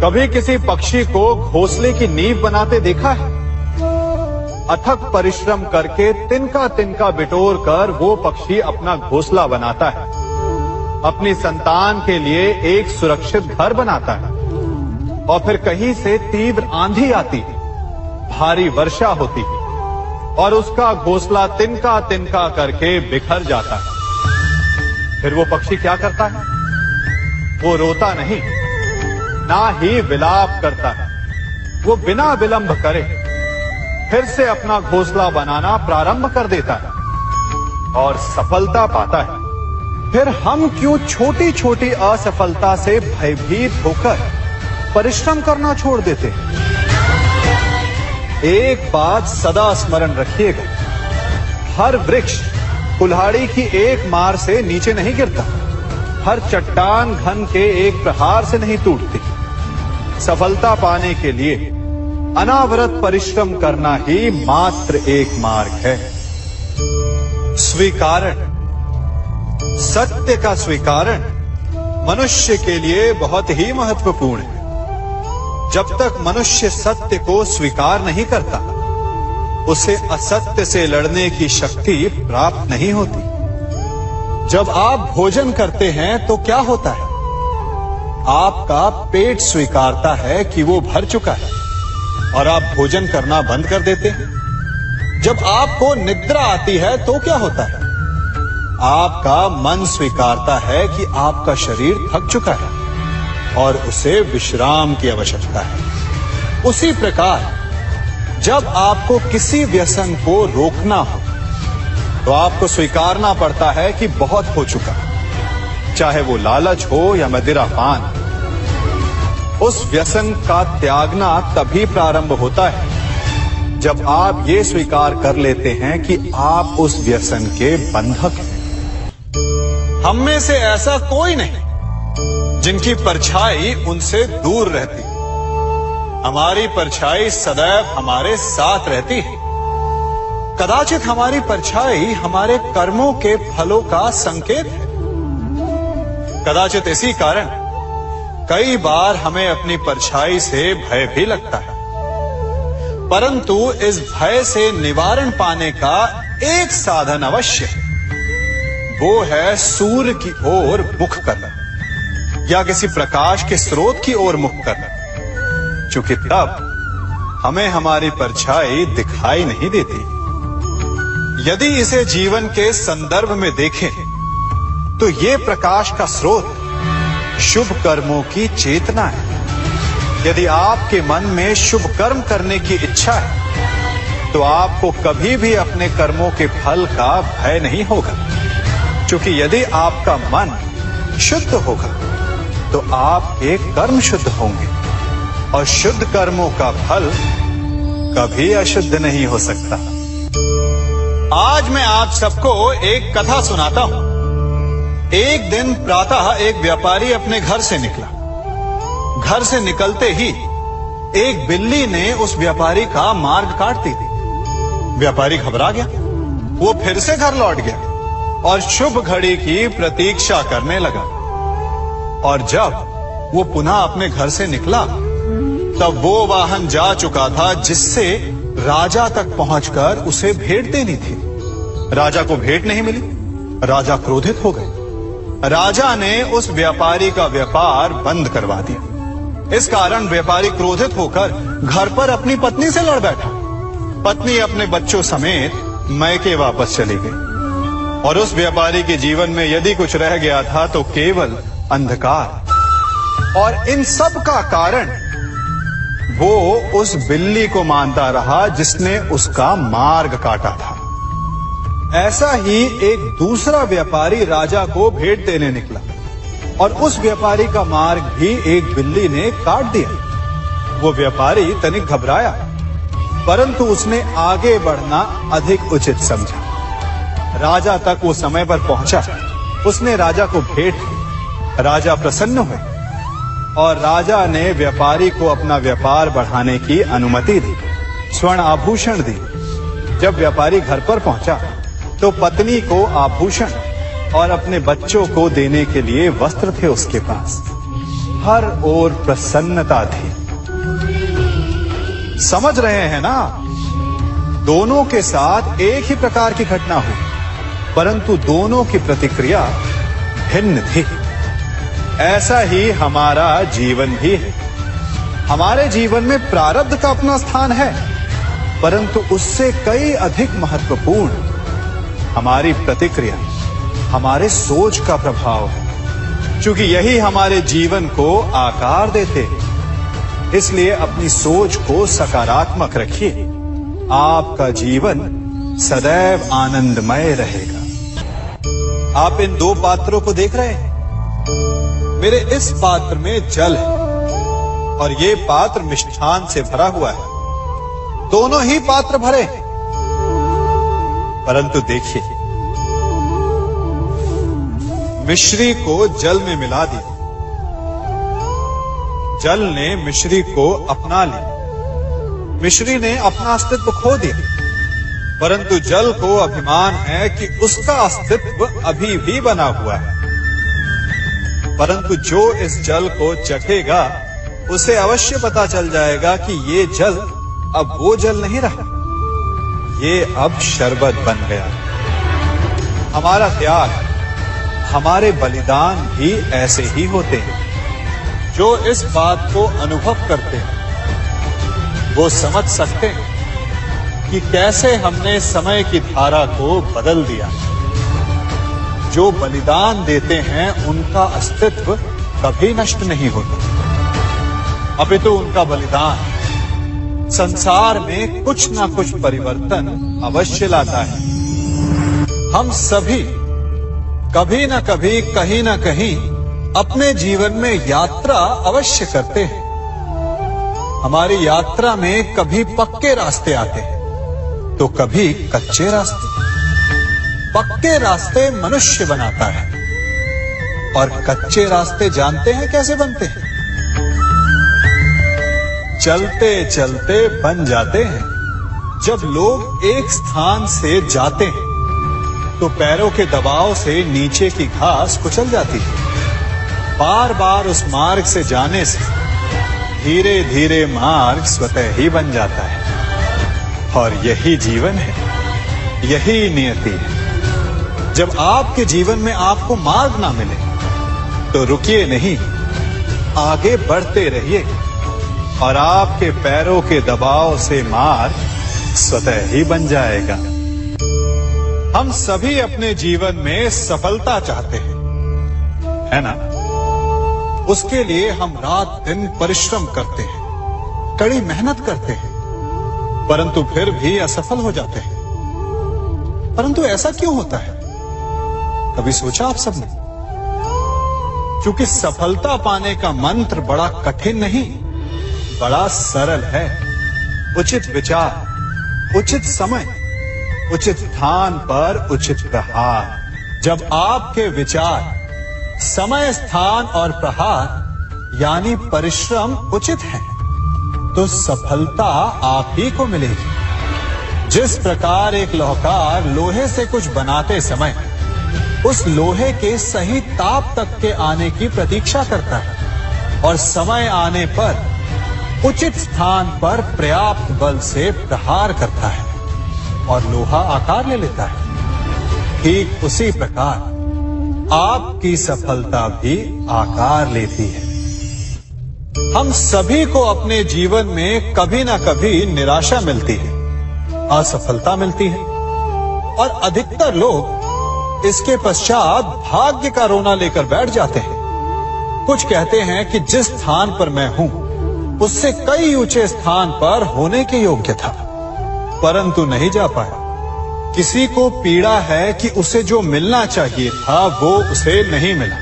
कभी किसी पक्षी को घोंसले की नींव बनाते देखा है? अथक परिश्रम करके तिनका तिनका बिटोर कर वो पक्षी अपना घोंसला बनाता है, अपनी संतान के लिए एक सुरक्षित घर बनाता है। और फिर कहीं से तीव्र आंधी आती है, भारी वर्षा होती है और उसका घोंसला तिनका तिनका करके बिखर जाता है। फिर वो पक्षी क्या करता है? वो रोता नहीं, ना ही विलाप करता है। वो बिना विलंब करे फिर से अपना घोंसला बनाना प्रारंभ कर देता है और सफलता पाता है। फिर हम क्यों छोटी छोटी असफलता से भयभीत होकर परिश्रम करना छोड़ देते हैं? एक बात सदा स्मरण रखिएगा, हर वृक्ष कुल्हाड़ी की एक मार से नीचे नहीं गिरता, हर चट्टान घन के एक प्रहार से नहीं टूटती। सफलता पाने के लिए अनावरत परिश्रम करना ही मात्र एक मार्ग है। स्वीकारण, सत्य का स्वीकारण मनुष्य के लिए बहुत ही महत्वपूर्ण है। जब तक मनुष्य सत्य को स्वीकार नहीं करता, उसे असत्य से लड़ने की शक्ति प्राप्त नहीं होती। जब आप भोजन करते हैं तो क्या होता है? आपका पेट स्वीकारता है कि वो भर चुका है और आप भोजन करना बंद कर देते हैं। जब आपको निद्रा आती है तो क्या होता है? आपका मन स्वीकारता है कि आपका शरीर थक चुका है और उसे विश्राम की आवश्यकता है। उसी प्रकार जब आपको किसी व्यसन को रोकना हो तो आपको स्वीकारना पड़ता है कि बहुत हो चुका, चाहे वो लालच हो या मदिरापान। उस व्यसन का त्यागना तभी प्रारंभ होता है जब आप ये स्वीकार कर लेते हैं कि आप उस व्यसन के बंधक हैं। हम में से ऐसा कोई नहीं जिनकी परछाई उनसे दूर रहती। हमारी परछाई सदैव हमारे साथ रहती है। कदाचित हमारी परछाई हमारे कर्मों के फलों का संकेत है। कदाचित इसी कारण कई बार हमें अपनी परछाई से भय भी लगता है, परंतु इस भय से निवारण पाने का एक साधन अवश्य है। वो है सूर्य की ओर मुख करना या किसी प्रकाश के स्रोत की ओर मुख करना, क्योंकि तब हमें हमारी परछाई दिखाई नहीं देती। यदि इसे जीवन के संदर्भ में देखें तो ये प्रकाश का स्रोत शुभ कर्मों की चेतना है। यदि आपके मन में शुभ कर्म करने की इच्छा है तो आपको कभी भी अपने कर्मों के फल का भय नहीं होगा, क्योंकि यदि आपका मन शुद्ध होगा तो आपके कर्म शुद्ध होंगे और शुद्ध कर्मों का फल कभी अशुद्ध नहीं हो सकता। आज मैं आप सबको एक कथा सुनाता हूं। एक दिन प्रातः एक व्यापारी अपने घर से निकला। घर से निकलते ही एक बिल्ली ने उस व्यापारी का मार्ग काट दी। व्यापारी घबरा गया। वो फिर से घर लौट गया और शुभ घड़ी की प्रतीक्षा करने लगा। और जब वो पुनः अपने घर से निकला तब वो वाहन जा चुका था जिससे राजा तक पहुंचकर उसे भेंट देनी थी। राजा को भेंट नहीं मिली। राजा क्रोधित हो गए। राजा ने उस व्यापारी का व्यापार बंद करवा दिया। इस कारण व्यापारी क्रोधित होकर घर पर अपनी पत्नी से लड़ बैठा। पत्नी अपने बच्चों समेत मैके वापस चली गई और उस व्यापारी के जीवन में यदि कुछ रह गया था तो केवल अंधकार। और इन सब का कारण वो उस बिल्ली को मानता रहा जिसने उसका मार्ग काटा था। ऐसा ही एक दूसरा व्यापारी राजा को भेंट देने निकला और उस व्यापारी का मार्ग भी एक बिल्ली ने काट दिया। वो व्यापारी तनिक घबराया, परंतु उसने आगे बढ़ना अधिक उचित समझा। राजा तक वो समय पर पहुंचा। उसने राजा को भेंट दी। राजा प्रसन्न हुए और राजा ने व्यापारी को अपना व्यापार बढ़ाने की अनुमति दी, स्वर्ण आभूषण दी। जब व्यापारी घर पर पहुंचा तो पत्नी को आभूषण और अपने बच्चों को देने के लिए वस्त्र थे उसके पास। हर ओर प्रसन्नता थी। समझ रहे हैं ना, दोनों के साथ एक ही प्रकार की घटना हुई, परंतु दोनों की प्रतिक्रिया भिन्न थी। ऐसा ही हमारा जीवन भी है। हमारे जीवन में प्रारब्ध का अपना स्थान है, परंतु उससे कई अधिक महत्वपूर्ण हमारी प्रतिक्रिया, हमारे सोच का प्रभाव है। क्योंकि यही हमारे जीवन को आकार देते हैं। इसलिए अपनी सोच को सकारात्मक रखिए। आपका जीवन सदैव आनंदमय रहेगा। आप इन दो पात्रों को देख रहे हैं। मेरे इस पात्र में जल है और ये पात्र मिष्ठान से भरा हुआ है। दोनों ही पात्र भरे हैं, परंतु देखिए, मिश्री को जल में मिला दिया, जल ने मिश्री को अपना लिया, मिश्री ने अपना अस्तित्व खो दिया। परंतु जल को अभिमान है कि उसका अस्तित्व अभी भी बना हुआ है। परंतु जो इस जल को चखेगा उसे अवश्य पता चल जाएगा कि ये जल अब वो जल नहीं रहा, ये अब शरबत बन गया। हमारा त्याग, हमारे बलिदान भी ऐसे ही होते हैं। जो इस बात को अनुभव करते हैं वो समझ सकते हैं कि कैसे हमने समय की धारा को बदल दिया। जो बलिदान देते हैं उनका अस्तित्व कभी नष्ट नहीं होता, अपितु उनका बलिदान संसार में कुछ ना कुछ परिवर्तन अवश्य लाता है। हम सभी कभी ना कभी, कहीं ना कहीं अपने जीवन में यात्रा अवश्य करते हैं। हमारी यात्रा में कभी पक्के रास्ते आते हैं तो कभी कच्चे रास्ते। पक्के रास्ते मनुष्य बनाता है और कच्चे रास्ते जानते हैं कैसे बनते हैं? चलते चलते बन जाते हैं। जब लोग एक स्थान से जाते हैं तो पैरों के दबाव से नीचे की घास कुचल जाती है। बार बार उस मार्ग से जाने से धीरे धीरे मार्ग स्वतः ही बन जाता है। और यही जीवन है, यही नियति है। जब आपके जीवन में आपको मार्ग ना मिले तो रुकिए नहीं, आगे बढ़ते रहिए और आपके पैरों के दबाव से मार्ग स्वतः ही बन जाएगा। हम सभी अपने जीवन में सफलता चाहते हैं, है ना? उसके लिए हम रात दिन परिश्रम करते हैं, कड़ी मेहनत करते हैं, परंतु फिर भी असफल हो जाते हैं। परंतु ऐसा क्यों होता है? कभी सोचा आप सबने? क्योंकि सफलता पाने का मंत्र बड़ा कठिन नहीं, बड़ा सरल है। उचित विचार, उचित समय, उचित स्थान पर उचित प्रहार। जब आपके विचार, समय, स्थान और प्रहार यानी परिश्रम उचित है तो सफलता आप ही को मिलेगी। जिस प्रकार एक लोहार लोहे से कुछ बनाते समय उस लोहे के सही ताप तक के आने की प्रतीक्षा करता है और समय आने पर उचित स्थान पर पर्याप्त बल से प्रहार करता है और लोहा आकार ले लेता है, ठीक उसी प्रकार आपकी सफलता भी आकार लेती है। हम सभी को अपने जीवन में कभी ना कभी निराशा मिलती है, असफलता मिलती है और अधिकतर लोग इसके पश्चात भाग्य का रोना लेकर बैठ जाते हैं। कुछ कहते हैं कि जिस स्थान पर मैं हूं उससे कई ऊंचे स्थान पर होने के योग्य था, परंतु नहीं जा पाया। किसी को पीड़ा है कि उसे जो मिलना चाहिए था वो उसे नहीं मिला,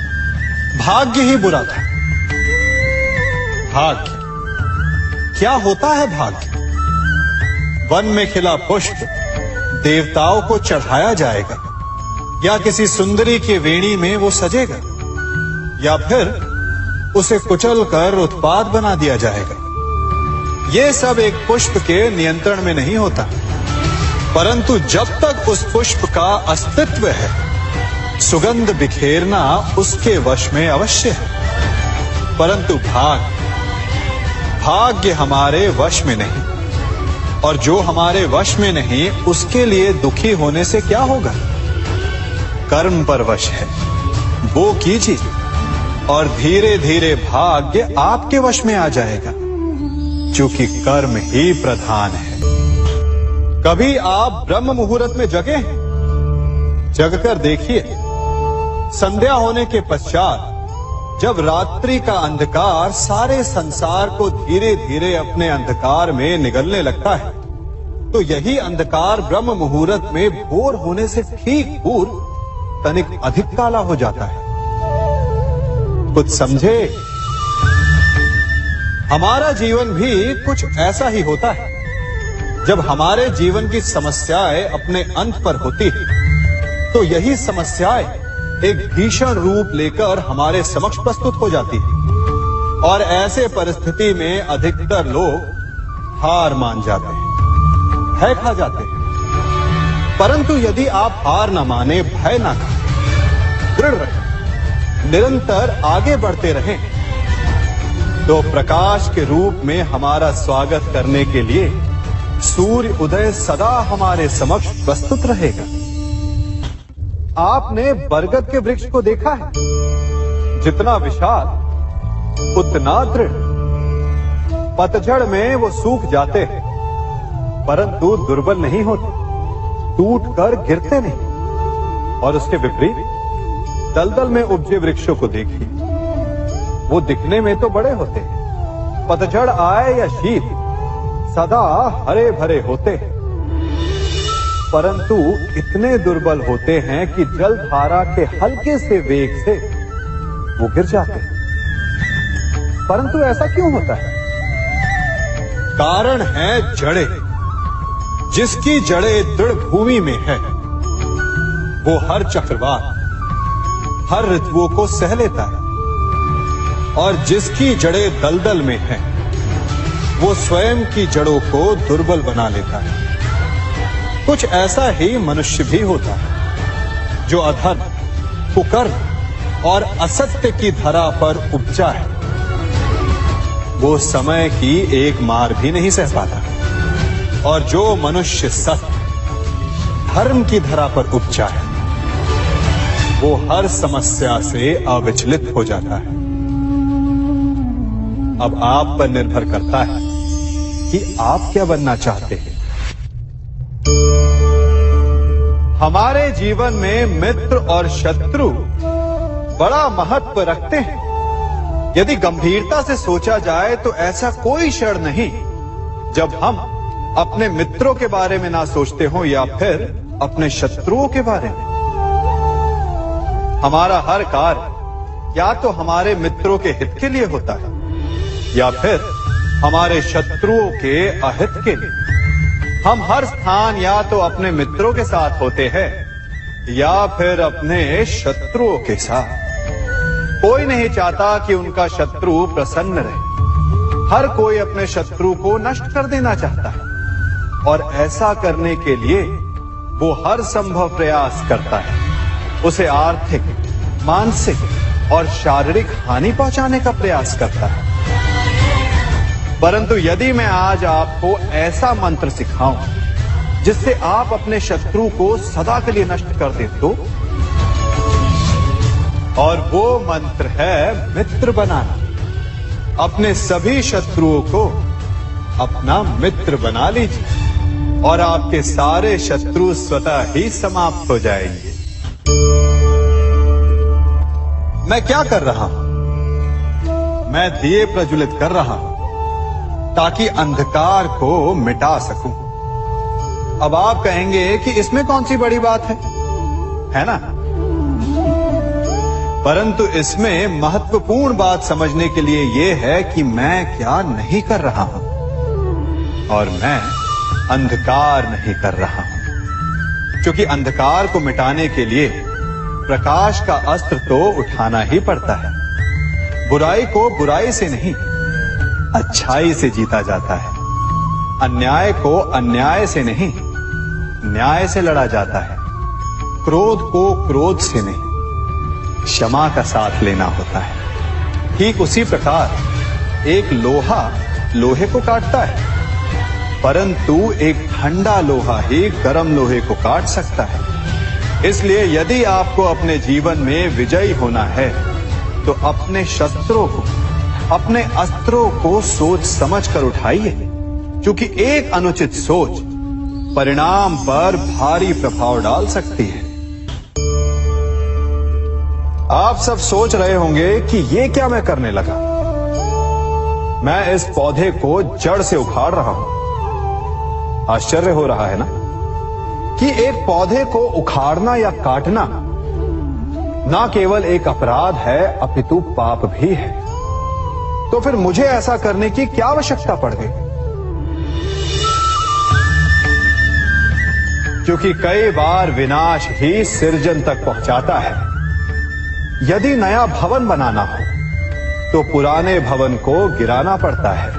भाग्य ही बुरा था। भाग्य क्या होता है? भाग्य वन में खिला पुष्प देवताओं को चढ़ाया जाएगा या किसी सुंदरी की वेणी में वो सजेगा या फिर उसे कुचल कर उत्पाद बना दिया जाएगा। ये सब एक पुष्प के नियंत्रण में नहीं होता, परंतु जब तक उस पुष्प का अस्तित्व है सुगंध बिखेरना उसके वश में अवश्य है। परंतु भाग्य हमारे वश में नहीं, और जो हमारे वश में नहीं उसके लिए दुखी होने से क्या होगा। कर्म पर वश है, वो कीजिए और धीरे धीरे भाग्य आपके वश में आ जाएगा, क्योंकि कर्म ही प्रधान है। कभी आप ब्रह्म मुहूर्त में जगे हैं? जगकर देखिए, संध्या होने के पश्चात जब रात्रि का अंधकार सारे संसार को धीरे धीरे अपने अंधकार में निगलने लगता है, तो यही अंधकार ब्रह्म मुहूर्त में भोर होने से ठीक पूर्व तनिक अधिक काला हो जाता है। कुछ समझे? हमारा जीवन भी कुछ ऐसा ही होता है। जब हमारे जीवन की समस्याएं अपने अंत पर होती है, तो यही समस्याएं एक भीषण रूप लेकर हमारे समक्ष प्रस्तुत हो जाती है, और ऐसे परिस्थिति में अधिकतर लोग हार मान जाते हैं, भय खा जाते हैं। परंतु यदि आप हार न माने, भय न खाएं, दृढ़ रहें, निरंतर आगे बढ़ते रहें, तो प्रकाश के रूप में हमारा स्वागत करने के लिए सूर्य उदय सदा हमारे समक्ष प्रस्तुत रहेगा। आपने बरगद के वृक्ष को देखा है? जितना विशाल उतना दृढ़। पतझड़ में वो सूख जाते हैं, परंतु दुर्बल नहीं होते, टूटकर गिरते नहीं। और उसके विपरीत दलदल में उपजे वृक्षों को देखिए, वो दिखने में तो बड़े होते हैं, पतझड़ आए या शीत सदा हरे भरे होते हैं, परंतु इतने दुर्बल होते हैं कि जल धारा के हल्के से वेग से वो गिर जाते हैं। परंतु ऐसा क्यों होता है? कारण है जड़ें। जिसकी जड़ें दृढ़ भूमि में है, वो हर चक्रवात, हर ऋतुओं को सह लेता है, और जिसकी जड़ें दलदल में है, वो स्वयं की जड़ों को दुर्बल बना लेता है। कुछ ऐसा ही मनुष्य भी होता है, जो अधर्म, कुकर्म और असत्य की धरा पर उपजा है। वो समय की एक मार भी नहीं सह पाता, और जो मनुष्य सत्य, धर्म की धरा पर उपजा है, वो हर समस्या से अविचलित हो जाता है। अब आप पर निर्भर करता है कि आप क्या बनना चाहते हैं। हमारे जीवन में मित्र और शत्रु बड़ा महत्व रखते हैं। यदि गंभीरता से सोचा जाए तो ऐसा कोई क्षण नहीं जब हम अपने मित्रों के बारे में ना सोचते हो, या फिर अपने शत्रुओं के बारे में। हमारा हर कार्य या तो हमारे मित्रों के हित के लिए होता है, या फिर हमारे शत्रुओं के अहित के लिए। हम हर स्थान या तो अपने मित्रों के साथ होते हैं, या फिर अपने शत्रुओं के साथ। कोई नहीं चाहता कि उनका शत्रु प्रसन्न रहे। हर कोई अपने शत्रु को नष्ट कर देना चाहता है, और ऐसा करने के लिए वो हर संभव प्रयास करता है। उसे आर्थिक, मानसिक और शारीरिक हानि पहुंचाने का प्रयास करता है। परंतु यदि मैं आज आपको ऐसा मंत्र सिखाऊं जिससे आप अपने शत्रु को सदा के लिए नष्ट कर दे तो, और वो मंत्र है मित्र बनाना। अपने सभी शत्रुओं को अपना मित्र बना लीजिए, और आपके सारे शत्रु स्वतः ही समाप्त हो जाएंगे। मैं क्या कर रहा हूं? मैं दिए प्रज्वलित कर रहा हूं ताकि अंधकार को मिटा सकूं। अब आप कहेंगे कि इसमें कौन सी बड़ी बात है ना? परंतु इसमें महत्वपूर्ण बात समझने के लिए यह है कि मैं क्या नहीं कर रहा हूं, और मैं अंधकार नहीं कर रहा हूं। क्योंकि अंधकार को मिटाने के लिए प्रकाश का अस्त्र तो उठाना ही पड़ता है। बुराई को बुराई से नहीं, अच्छाई से जीता जाता है। अन्याय को अन्याय से नहीं, न्याय से लड़ा जाता है। क्रोध को क्रोध से नहीं, क्षमा का साथ लेना होता है। ठीक उसी प्रकार एक लोहा लोहे को काटता है, परंतु एक ठंडा लोहा ही गर्म लोहे को काट सकता है। इसलिए यदि आपको अपने जीवन में विजयी होना है तो अपने शस्त्रों को, अपने अस्त्रों को सोच समझ कर उठाइए, क्योंकि एक अनुचित सोच परिणाम पर भारी प्रभाव डाल सकती है। आप सब सोच रहे होंगे कि ये क्या मैं करने लगा। मैं इस पौधे को जड़ से उखाड़ रहा हूं। आश्चर्य हो रहा है ना कि एक पौधे को उखाड़ना या काटना ना केवल एक अपराध है अपितु पाप भी है। तो फिर मुझे ऐसा करने की क्या आवश्यकता पड़ गई? क्योंकि कई बार विनाश ही सृजन तक पहुंचाता है। यदि नया भवन बनाना हो तो पुराने भवन को गिराना पड़ता है।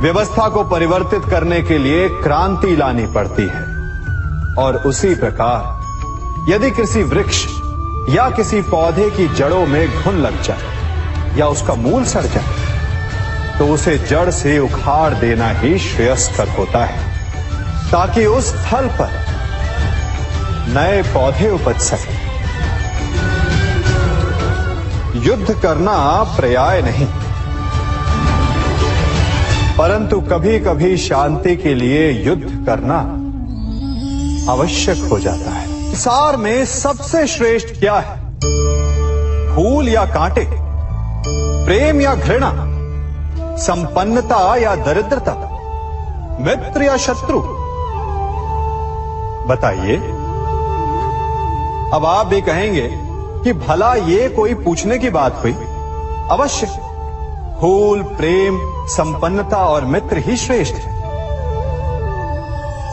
व्यवस्था को परिवर्तित करने के लिए क्रांति लानी पड़ती है। और उसी प्रकार यदि किसी वृक्ष या किसी पौधे की जड़ों में घुन लग जाए या उसका मूल सड़ जाए तो उसे जड़ से उखाड़ देना ही श्रेयस्कर होता है, ताकि उस स्थल पर नए पौधे उपज सके। युद्ध करना पर्याय नहीं, परंतु कभी कभी शांति के लिए युद्ध करना आवश्यक हो जाता है। संसार में सबसे श्रेष्ठ क्या है? फूल या कांटे, प्रेम या घृणा, संपन्नता या दरिद्रता, मित्र या शत्रु? बताइए। अब आप भी कहेंगे कि भला ये कोई पूछने की बात हुई? अवश्य फूल, प्रेम, संपन्नता और मित्र ही श्रेष्ठ है।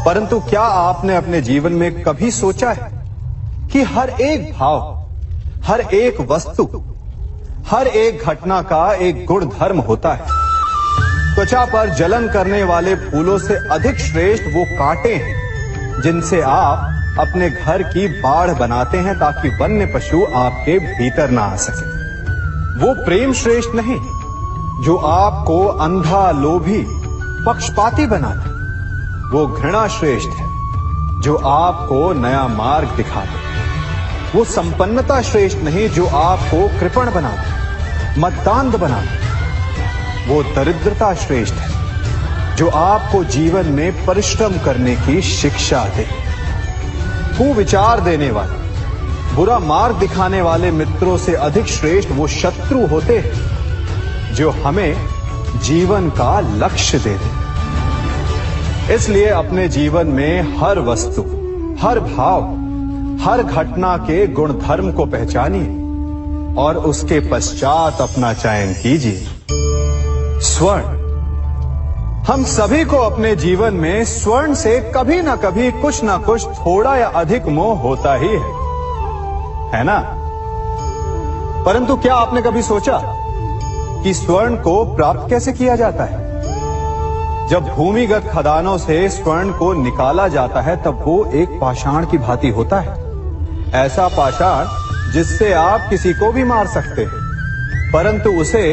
परंतु क्या आपने अपने जीवन में कभी सोचा है कि हर एक भाव, हर एक वस्तु, हर एक घटना का एक गुण धर्म होता है? त्वचा पर जलन करने वाले फूलों से अधिक श्रेष्ठ वो कांटे हैं जिनसे आप अपने घर की बाढ़ बनाते हैं ताकि वन्य पशु आपके भीतर ना आ सके। वो प्रेम श्रेष्ठ नहीं जो आपको अंधा, लोभी, पक्षपाती बनाता। वो घृणा श्रेष्ठ है जो आपको नया मार्ग दिखा दे। वो संपन्नता श्रेष्ठ नहीं जो आपको कृपण बना दे, मद्दांध बना दे। वो दरिद्रता श्रेष्ठ है जो आपको जीवन में परिश्रम करने की शिक्षा दे। कुविचार देने वाले, बुरा मार्ग दिखाने वाले मित्रों से अधिक श्रेष्ठ वो शत्रु होते हैं जो हमें जीवन का लक्ष्य दे दे। इसलिए अपने जीवन में हर वस्तु, हर भाव, हर घटना के गुण धर्म को पहचानिए और उसके पश्चात अपना चयन कीजिए। स्वर्ण। हम सभी को अपने जीवन में स्वर्ण से कभी ना कभी कुछ ना कुछ थोड़ा या अधिक मोह होता ही है ना? परंतु क्या आपने कभी सोचा कि स्वर्ण को प्राप्त कैसे किया जाता है? जब भूमिगत खदानों से स्वर्ण को निकाला जाता है तब वो एक पाषाण की भांति होता है। ऐसा पाषाण जिससे आप किसी को भी मार सकते हैं, परंतु उसे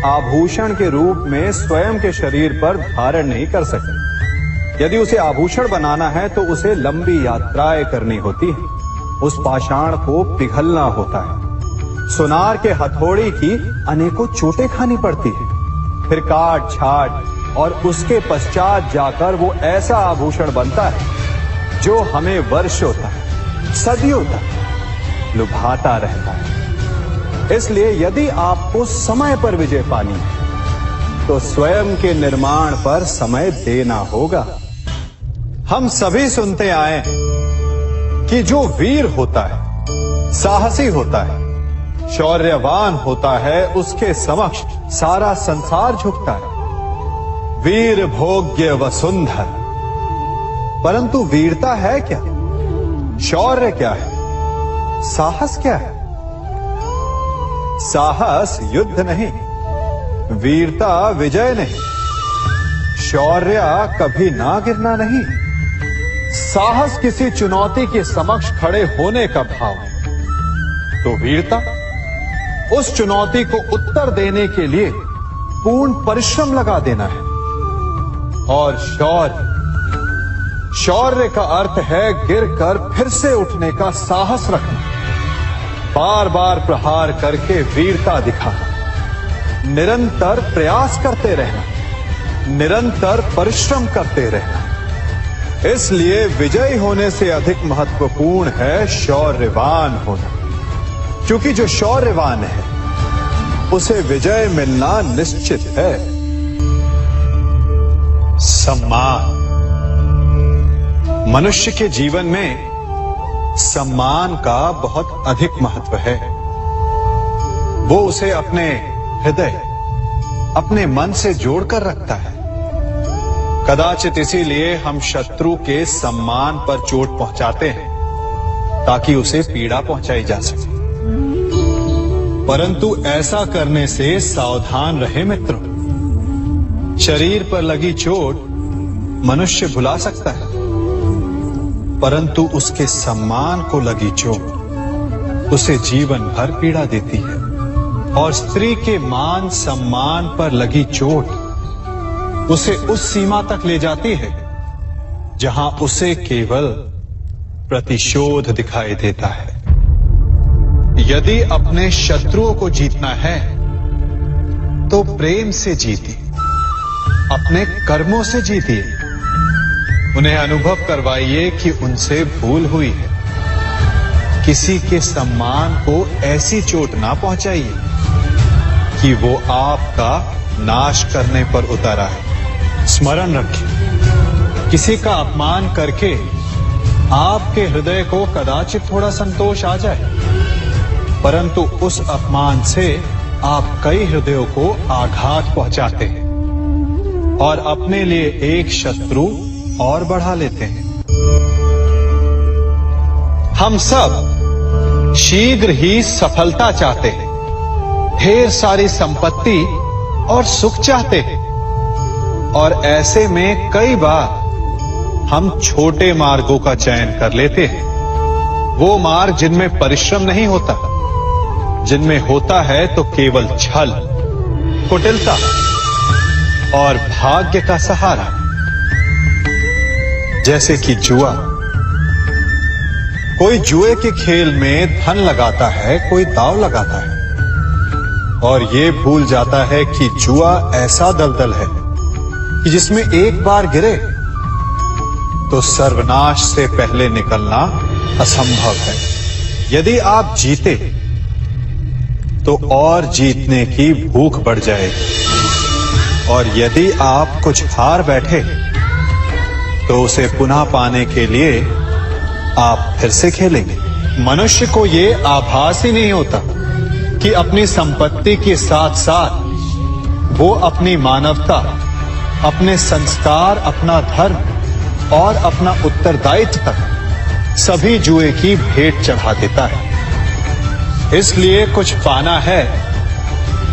आभूषण के रूप में स्वयं के शरीर पर धारण नहीं कर सकते। यदि उसे आभूषण बनाना है तो उसे लंबी यात्राएं करनी होती है। उस पाषाण को पिघलना होता है। सुनार के हथौड़ी की अनेकों चोटें खानी पड़ती है। फिर काट छाट और उसके पश्चात जाकर वो ऐसा आभूषण बनता है जो हमें वर्षों तक, सदियों तक लुभाता रहता है। इसलिए यदि आपको समय पर विजय पानी है तो स्वयं के निर्माण पर समय देना होगा। हम सभी सुनते आए कि जो वीर होता है, साहसी होता है, शौर्यवान होता है, उसके समक्ष सारा संसार झुकता है। वीर भोग्य वसुंधर। परंतु वीरता है क्या? शौर्य क्या है? साहस क्या है? साहस युद्ध नहीं, वीरता विजय नहीं, शौर्य कभी ना गिरना नहीं। साहस किसी चुनौती के समक्ष खड़े होने का भाव है। तो वीरता उस चुनौती को उत्तर देने के लिए पूर्ण परिश्रम लगा देना है। और शौर्य का अर्थ है गिरकर फिर से उठने का साहस रखना, बार बार प्रहार करके वीरता दिखाना, निरंतर प्रयास करते रहना, निरंतर परिश्रम करते रहना। इसलिए विजयी होने से अधिक महत्वपूर्ण है शौर्यवान होना, क्योंकि जो शौर्यवान है उसे विजय मिलना निश्चित है। सम्मान। मनुष्य के जीवन में सम्मान का बहुत अधिक महत्व है। वो उसे अपने हृदय, अपने मन से जोड़कर रखता है। कदाचित इसीलिए हम शत्रु के सम्मान पर चोट पहुंचाते हैं ताकि उसे पीड़ा पहुंचाई जा सके। परंतु ऐसा करने से सावधान रहे मित्रों। शरीर पर लगी चोट मनुष्य भुला सकता है, परंतु उसके सम्मान को लगी चोट उसे जीवन भर पीड़ा देती है। और स्त्री के मान सम्मान पर लगी चोट उसे उस सीमा तक ले जाती है जहां उसे केवल प्रतिशोध दिखाई देता है। यदि अपने शत्रुओं को जीतना है तो प्रेम से जीतिए, अपने कर्मों से जीतिए। उन्हें अनुभव करवाइए कि उनसे भूल हुई है। किसी के सम्मान को ऐसी चोट ना पहुंचाइए कि वो आपका नाश करने पर उतर आए। स्मरण रखिए, किसी का अपमान करके आपके हृदय को कदाचित थोड़ा संतोष आ जाए, परंतु उस अपमान से आप कई हृदयों को आघात पहुंचाते हैं और अपने लिए एक शत्रु और बढ़ा लेते हैं। हम सब शीघ्र ही सफलता चाहते हैं, ढेर सारी संपत्ति और सुख चाहते हैं, और ऐसे में कई बार हम छोटे मार्गों का चयन कर लेते हैं। वो मार्ग जिनमें परिश्रम नहीं होता, जिनमें होता है तो केवल छल, कुटिलता और भाग्य का सहारा। जैसे कि जुआ। कोई जुए के खेल में धन लगाता है, कोई दांव लगाता है और ये भूल जाता है कि जुआ ऐसा दलदल है कि जिसमें एक बार गिरे तो सर्वनाश से पहले निकलना असंभव है। यदि आप जीते तो और जीतने की भूख बढ़ जाएगी, और यदि आप कुछ हार बैठे तो उसे पुनः पाने के लिए आप फिर से खेलेंगे। मनुष्य को ये आभास ही नहीं होता कि अपनी संपत्ति के साथ साथ वो अपनी मानवता, अपने संस्कार, अपना धर्म और अपना उत्तरदायित्व तक सभी जुए की भेंट चढ़ा देता है। इसलिए कुछ पाना है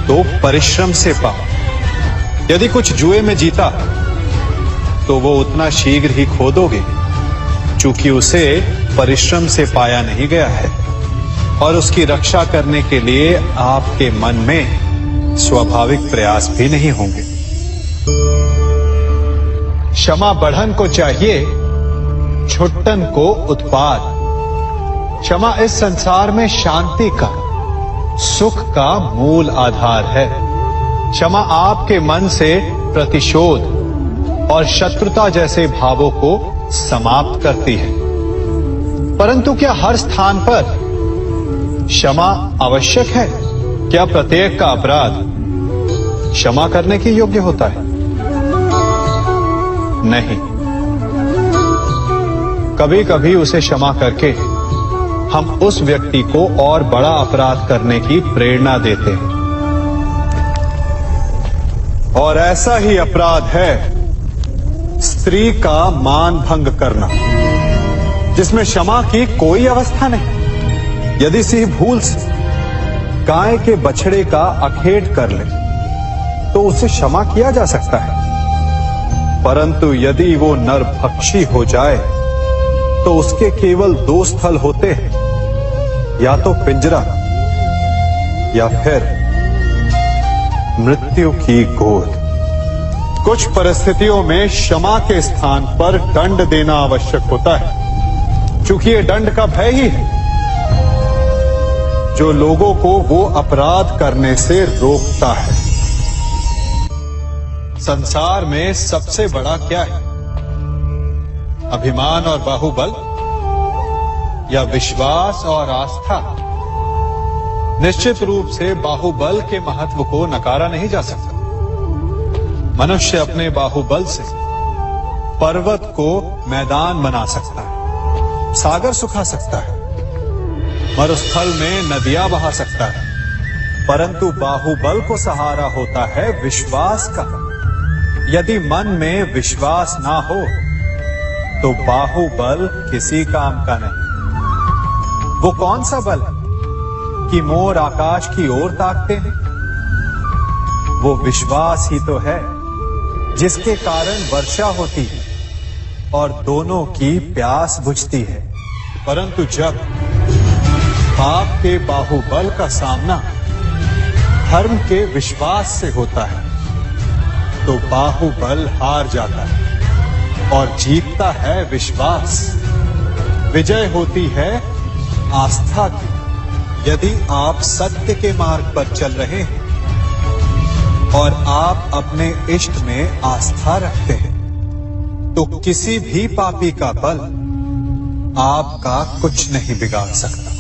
तो परिश्रम से पाओ। यदि कुछ जुए में जीता तो वो उतना शीघ्र ही खो दोगे, चूंकि उसे परिश्रम से पाया नहीं गया है, और उसकी रक्षा करने के लिए आपके मन में स्वाभाविक प्रयास भी नहीं होंगे। क्षमा बढ़न को चाहिए, छुट्टन को उत्पाद। क्षमा इस संसार में शांति का, सुख का मूल आधार है। क्षमा आपके मन से प्रतिशोध और शत्रुता जैसे भावों को समाप्त करती है। परंतु क्या हर स्थान पर क्षमा आवश्यक है? क्या प्रत्येक का अपराध क्षमा करने के योग्य होता है? नहीं। कभी कभी उसे क्षमा करके हम उस व्यक्ति को और बड़ा अपराध करने की प्रेरणा देते हैं, और ऐसा ही अपराध है स्त्री का मान भंग करना, जिसमें क्षमा की कोई अवस्था नहीं। यदि सिंह भूल से गाय के बछड़े का अखेट कर ले तो उसे क्षमा किया जा सकता है, परंतु यदि वो नरभक्षी हो जाए तो उसके केवल दो स्थल होते हैं, या तो पिंजरा या फिर मृत्यु की गोद। कुछ परिस्थितियों में क्षमा के स्थान पर दंड देना आवश्यक होता है, क्योंकि ये दंड का भय ही है जो लोगों को वो अपराध करने से रोकता है। संसार में सबसे बड़ा क्या है? अभिमान और बाहुबल या विश्वास और आस्था? निश्चित रूप से बाहुबल के महत्व को नकारा नहीं जा सकता। मनुष्य अपने बाहुबल से पर्वत को मैदान बना सकता है, सागर सुखा सकता है, मरुस्थल में नदियां बहा सकता है, परंतु बाहुबल को सहारा होता है विश्वास का। यदि मन में विश्वास ना हो तो बाहुबल किसी काम का नहीं। वो कौन सा बल है कि मोर आकाश की ओर ताकते हैं? वो विश्वास ही तो है जिसके कारण वर्षा होती है और दोनों की प्यास बुझती है। परंतु जब आपके बाहुबल का सामना धर्म के विश्वास से होता है तो बाहुबल हार जाता है और जीतता है विश्वास। विजय होती है आस्था की। यदि आप सत्य के मार्ग पर चल रहे हैं और आप अपने इष्ट में आस्था रखते हैं तो किसी भी पापी का बल आपका कुछ नहीं बिगाड़ सकता।